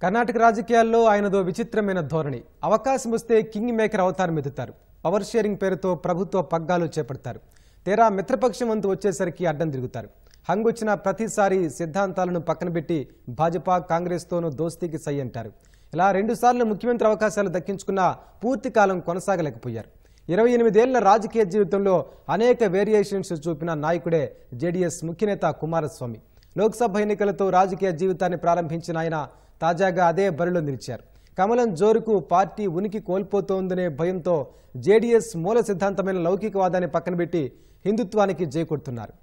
కర్ణాటక రాజకీయాల్లో ఆయనదో విచిత్రమైన ధోరణి. అవకాశం వస్తే కింగ్ మేకర్ అవతారం ఎత్తుతారు. పవర్ షేరింగ్ పేరుతో ప్రభుత్వ పగ్గాలు చేపడతారు. తీరా మిత్రపక్షం వంతు వచ్చేసరికి అడ్డం తిరుగుతారు. హంగొచ్చిన ప్రతిసారి సిద్ధాంతాలను పక్కన పెట్టి భాజపా కాంగ్రెస్తోనూ దోస్తీకి సై అంటారు. ఇలా 2 సార్లు ముఖ్యమంత్రి అవకాశాలు దక్కించుకున్న పూర్తి కాలం కొనసాగలేకపోయారు. 28 ఏళ్ల రాజకీయ జీవితంలో అనేక వేరియేషన్స్ చూపిన నాయకుడే జేడీఎస్ ముఖ్యనేత కుమారస్వామి. లోక్సభ ఎన్నికలతో రాజకీయ జీవితాన్ని ప్రారంభించిన ఆయన తాజాగా అదే బరిలో నిలిచారు. కమలం జోరుకు పార్టీ ఉనికి కోల్పోతోందనే భయంతో జేడీఎస్ మూల సిద్ధాంతమైన లౌకికవాదాన్ని పక్కన పెట్టి హిందుత్వానికి జైకొడుతున్నారు.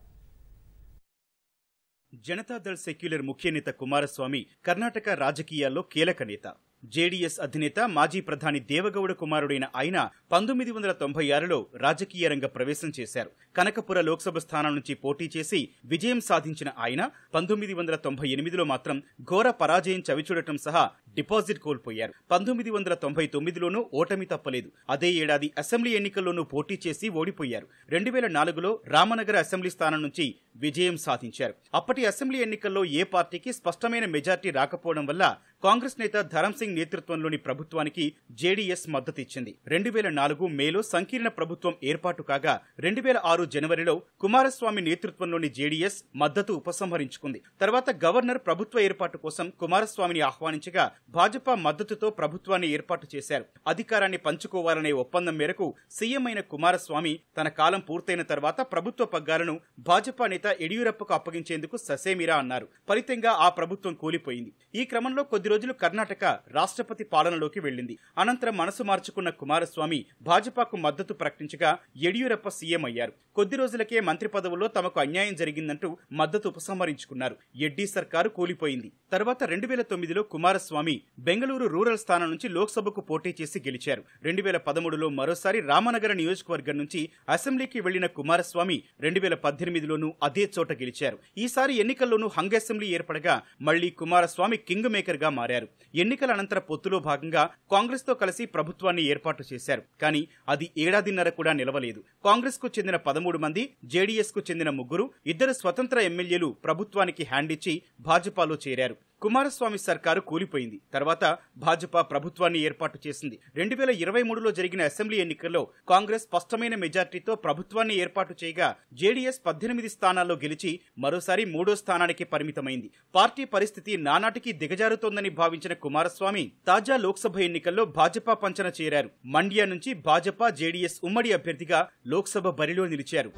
జనతాదళ్ సెక్యులర్ ముఖ్యనేత కుమారస్వామి కర్ణాటక రాజకీయాల్లో కీలక నేత. జేడీఎస్ అధినేత మాజీ ప్రధాని దేవగౌడ కుమారుడైన ఆయన 1996లో రాజకీయ రంగ ప్రవేశం చేశారు. కనకపుర లోక్సభ స్థానం నుంచి పోటీ చేసి విజయం సాధించిన ఆయన 1998లో మాత్రం ఘోర పరాజయం చవిచూడటం సహా డిపాజిట్ కోల్పోయారు. 1999లోనూ ఓటమి తప్పలేదు. అదే ఏడాది అసెంబ్లీ ఎన్నికల్లోనూ పోటీ చేసి ఓడిపోయారు. 2004లో రామనగర అసెంబ్లీ స్థానం నుంచి విజయం సాధించారు. అప్పటి అసెంబ్లీ ఎన్నికల్లో ఏ పార్టీకి స్పష్టమైన మెజార్టీ రాకపోవడం వల్ల కాంగ్రెస్ నేత ధరమ్ సింగ్ నేతృత్వంలోని ప్రభుత్వానికి జేడీఎస్ మద్దతిచ్చింది. 2004 మేలో సంకీర్ణ ప్రభుత్వం ఏర్పాటు కాగా 2006 జనవరిలో కుమారస్వామి నేతృత్వంలోని జేడీఎస్ మద్దతు ఉపసంహరించుకుంది. తర్వాత గవర్నర్ ప్రభుత్వ ఏర్పాటు కోసం కుమారస్వామిని ఆహ్వానించగా భాజపా మద్దతుతో ప్రభుత్వాన్ని ఏర్పాటు చేశారు. అధికారాన్ని పంచుకోవాలనే ఒప్పందం మేరకు సీఎం అయిన కుమారస్వామి తన కాలం పూర్తయిన తర్వాత ప్రభుత్వ పగ్గాలను భాజపా నేత యడియూరప్పకు అప్పగించేందుకు ససేమిరా అన్నారు. ఫలితంగా ఆ ప్రభుత్వం కూలిపోయింది. ఈ క్రమంలో కొద్ది రోజులు కర్ణాటక రాష్ట్రపతి పాలనలోకి వెళ్లింది. అనంతరం మనసు మార్చుకున్న కుమారస్వామి భాజపాకు మద్దతు ప్రకటించగా యడియూరప్ప సీఎం అయ్యారు. కొద్ది రోజులకే మంత్రి పదవుల్లో తమకు అన్యాయం జరిగిందంటూ మద్దతు ఉపసంహరించుకున్నారు. ఎడ్డీ సర్కారు కూలిపోయింది. తర్వాత 2009లో కుమారస్వామి బెంగళూరు రూరల్ స్థానం నుంచి లోక్సభకు పోటీ చేసి గెలిచారు. 2013లో మరోసారి రామనగర నియోజకవర్గం నుంచి అసెంబ్లీకి వెళ్లిన కుమారస్వామి 2018లోనూ అదే చోట గెలిచారు. ఈసారి ఎన్నికల్లోనూ హంగ్ అసెంబ్లీ ఏర్పడగా మళ్లీ కుమారస్వామి కింగ్ మేకర్ గా మారారు. ఎన్నికల అనంతర పొత్తులో భాగంగా కాంగ్రెస్ తో కలిసి ప్రభుత్వాన్ని ఏర్పాటు చేశారు. కానీ అది ఏడాదిన్నర కూడా నిలవలేదు. కాంగ్రెస్ కు చెందిన 13 మంది, జేడీఎస్ కు చెందిన 3, 2 స్వతంత్ర ఎమ్మెల్యేలు ప్రభుత్వానికి హ్యాండ్ ఇచ్చి భాజపాలో చేరారు. కుమారస్వామి సర్కారు కూలిపోయింది. తర్వాత భాజపా ప్రభుత్వాన్ని ఏర్పాటు చేసింది. 2023లో జరిగిన అసెంబ్లీ ఎన్నికల్లో కాంగ్రెస్ స్పష్టమైన మెజార్టీతో ప్రభుత్వాన్ని ఏర్పాటు చేయగా జేడీఎస్ 18 స్థానాల్లో గెలిచి మరోసారి 3వ స్థానానికి పరిమితమైంది. పార్టీ పరిస్థితి నానాటికి దిగజారుతోందని భావించిన కుమారస్వామి తాజా లోక్సభ ఎన్నికల్లో భాజపా పంచన చేరారు. మండ్యా నుంచి భాజపా జేడీఎస్ ఉమ్మడి అభ్యర్థిగా లోక్సభ బరిలో నిలిచారు.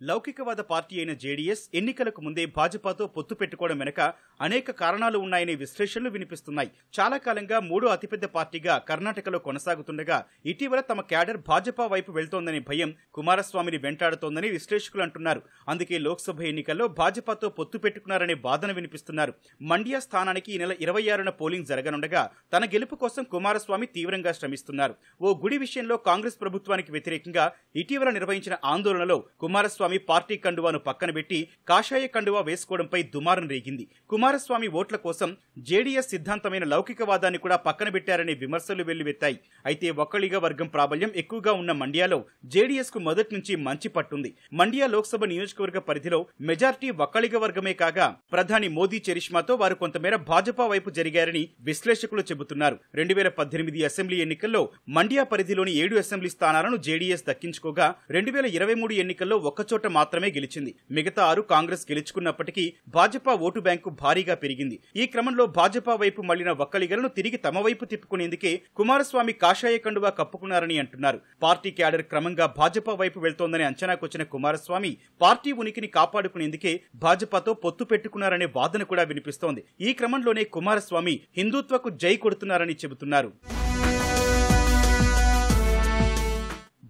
లౌకికవాద పార్టీ అయిన జేడీఎస్ ఎన్నికలకు ముందే భాజపాతో పొత్తు పెట్టుకోవడం వెనక అనేక కారణాలు ఉన్నాయనే విశ్లేషణలు వినిపిస్తున్నాయి. చాలా కాలంగా 3వ అతిపెద్ద పార్టీగా కర్ణాటకలో కొనసాగుతుండగా ఇటీవల తమ క్యాడర్ భాజపా వైపు వెళ్తోందనే భయం కుమారస్వామిని వెంటాడుతోందని విశ్లేషకులు అంటున్నారు. అందుకే లోక్సభ ఎన్నికల్లో భాజపాతో పొత్తు పెట్టుకున్నారనే వాదన వినిపిస్తున్నారు. మండ్యా స్థానానికి ఈ నెల 26న పోలింగ్ జరగనుండగా తన గెలుపు కోసం కుమారస్వామి తీవ్రంగా శ్రమిస్తున్నారు. ఓ గుడి విషయంలో కాంగ్రెస్ ప్రభుత్వానికి వ్యతిరేకంగా ఇటీవల నిర్వహించిన ఆందోళనలో కుమారస్వామి పార్టీ కండువాను పక్కన పెట్టి కాషాయ కండువా వేసుకోవడంపై దుమారం రేగింది. కుమారస్వామి ఓట్ల కోసం జేడీఎస్ సిద్ధాంతమైన లౌకికవాదాన్ని కూడా పక్కన పెట్టారనే విమర్శలు వెల్లువెత్తాయి. అయితే ఒక్కళిగ వర్గం ప్రాబల్యం ఎక్కువగా ఉన్న మండ్యాలో జేడీఎస్ కు మొదటి నుంచి మంచి పట్టుంది. మండ్యా లోక్సభ నియోజకవర్గ పరిధిలో మెజార్టీ ఒక్కళిగ వర్గమే కాగా ప్రధాని మోదీ చరిష్మాతో వారు కొంతమేర భాజపా వైపు జరిగారని విశ్లేషకులు చెబుతున్నారు. 2018 అసెంబ్లీ ఎన్నికల్లో మండ్యా పరిధిలోని 7 అసెంబ్లీ స్థానాలను జేడీఎస్ దక్కించుకోగా 2023 ఎన్నికల్లో ఒక్కచోట మాత్రమే గెలిచింది. మిగతా 6 కాంగ్రెస్ గెలుచుకున్నప్పటికీ భాజపా ఓటు బ్యాంకు భారీగా పెరిగింది. ఈ క్రమంలో భాజపా వైపు మళ్లిన ఒక్కలిగలను తిరిగి తమ వైపు తిప్పుకునేందుకే కుమారస్వామి కాషాయ కండువా కప్పుకున్నారని అంటున్నారు. పార్టీ క్యాడర్ క్రమంగా భాజపా వైపు వెళ్తోందని అంచనాకొచ్చిన కుమారస్వామి పార్టీ ఉనికిని కాపాడుకునేందుకే భాజపాతో పొత్తు పెట్టుకున్నారనే వాదన కూడా వినిపిస్తోంది. ఈ క్రమంలోనే కుమారస్వామి హిందుత్వకు జై కొడుతున్నారని చెబుతున్నారు.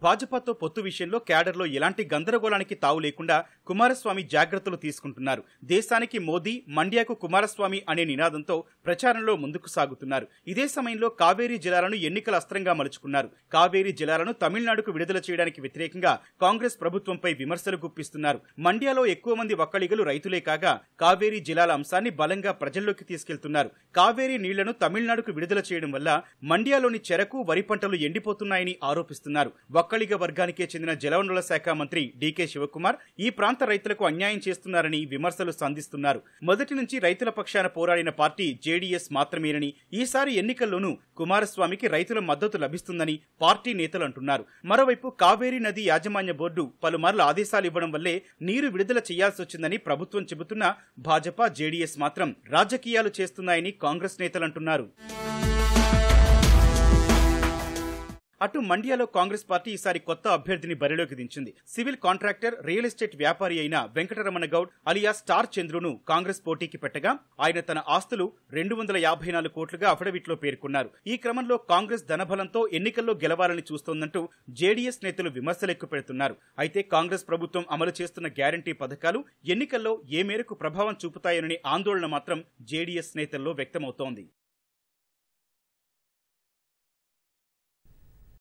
భాజపాతో పొత్తు విషయంలో క్యాడర్లో ఎలాంటి గందరగోళానికి తావు లేకుండా కుమారస్వామి జాగ్రత్తలు తీసుకుంటున్నారు. దేశానికి మోదీ, మండ్యాకు కుమారస్వామి అనే నినాదంతో ప్రచారంలో ముందుకు సాగుతున్నారు. ఇదే సమయంలో కావేరీ జలాలను ఎన్నికల అస్త్రంగా మలుచుకున్నారు. కావేరీ జలాలను తమిళనాడుకు విడుదల చేయడానికి వ్యతిరేకంగా కాంగ్రెస్ ప్రభుత్వంపై విమర్శలు గుప్పిస్తున్నారు. మండ్యాలో ఎక్కువ మంది ఒక్కళిగలు రైతులే కాగా కావేరీ జలాల అంశాన్ని బలంగా ప్రజల్లోకి తీసుకెళ్తున్నారు. కావేరీ నీళ్లను తమిళనాడుకు విడుదల చేయడం వల్ల మండ్యాలోని చెరకు, వరి పంటలు ఎండిపోతున్నాయని ఆరోపిస్తున్నారు. ఒక్కళిగ వర్గానికే చెందిన జలవనరుల శాఖ మంత్రి డీకే శివకుమార్ ఈ ప్రాంత రైతులకు అన్యాయం చేస్తున్నారని విమర్శలు సంధిస్తున్నారు. మొదటి నుంచి రైతుల పక్షాన పోరాడిన పార్టీ జేడీఎస్ మాత్రమేనని, ఈసారి ఎన్నికల్లోనూ కుమారస్వామికి రైతుల మద్దతు లభిస్తుందని పార్టీ నేతలు అంటున్నారు. మరోవైపు కావేరీ నది యాజమాన్య బోర్డు పలుమార్లు ఆదేశాలు ఇవ్వడం వల్లే నీరు విడుదల చేయాల్సి వచ్చిందని ప్రభుత్వం చెబుతున్నా భాజపా, జేడీఎస్ మాత్రం రాజకీయాలు చేస్తున్నాయని కాంగ్రెస్ నేతలు అంటున్నారు. అటు మండ్యాలో కాంగ్రెస్ పార్టీ ఈసారి కొత్త అభ్యర్థిని బరిలోకి దించింది. సివిల్ కాంట్రాక్టర్, రియల్ ఎస్టేట్ వ్యాపారి అయిన వెంకటరమణ గౌడ్ అలియా స్టార్ చంద్రును కాంగ్రెస్ పోటీకి పెట్టగా ఆయన తన ఆస్తులు 254 కోట్లుగా అఫిడవిట్లో పేర్కొన్నారు. ఈ క్రమంలో కాంగ్రెస్ ధనబలంతో ఎన్నికల్లో గెలవాలని చూస్తోందంటూ జేడీఎస్ నేతలు విమర్శలెక్కు పెడుతున్నారు. అయితే కాంగ్రెస్ ప్రభుత్వం అమలు చేస్తున్న గ్యారంటీ పథకాలు ఎన్నికల్లో ఏ మేరకు ప్రభావం చూపుతాయనే ఆందోళన మాత్రం జేడీఎస్ నేతల్లో వ్యక్తమవుతోంది.